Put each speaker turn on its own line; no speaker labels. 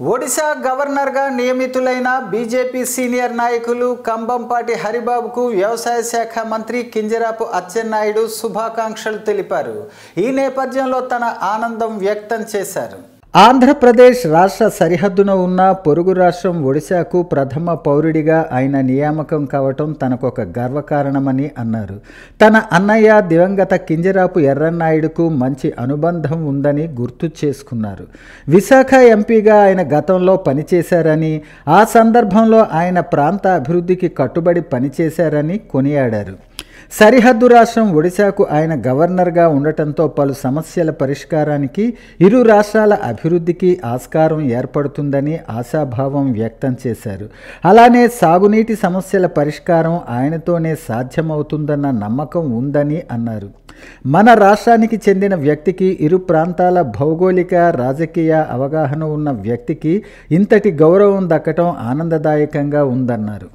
ఒడిశా గవర్నర్గా నియమితులైన BJP senior నాయకులు కంబంపాటి హరిబాబుకు వ్యవసాయ శాఖ మంత్రి కింజరాపు అచ్చెన్నాయుడు శుభాకాంక్షలు తెలిపారు. ఈ నేపథ్యంలో తన ఆనందం వ్యక్తం చేశారు. ఆంధ్రప్రదేశ్ రాష్ట్ర సరిహద్దున ఉన్న పొరుగు రాష్ట్రం ఒడిశాకు ప్రథమ పౌరుడిగా ఆయన నియామకం కావటం తనకొక గర్వకారణమని అన్నారు. తన అన్నయ్య దివంగత కింజరాపు ఎర్రన్నాయుడుకు మంచి అనుబంధం ఉందని గుర్తు చేసుకున్నారు. విశాఖ ఎంపీగా ఆయన గతంలో పనిచేశారని, ఆ సందర్భంలో ఆయన ప్రాంత అభివృద్ధికి కట్టుబడి పనిచేశారని కొనియాడారు. సరిహద్దు రాష్ట్రం ఒడిశాకు ఆయన గవర్నర్గా ఉండటంతో పలు సమస్యల పరిష్కారానికి, ఇరు రాష్ట్రాల అభివృద్ధికి ఆస్కారం ఏర్పడుతుందని ఆశాభావం వ్యక్తం చేశారు. అలానే సాగునీటి సమస్యల పరిష్కారం ఆయనతోనే సాధ్యమవుతుందన్న నమ్మకం ఉందని అన్నారు. మన రాష్ట్రానికి చెందిన వ్యక్తికి, ఇరు ప్రాంతాల భౌగోళిక రాజకీయ అవగాహన ఉన్న వ్యక్తికి ఇంతటి గౌరవం దక్కటం ఆనందదాయకంగా ఉందన్నారు.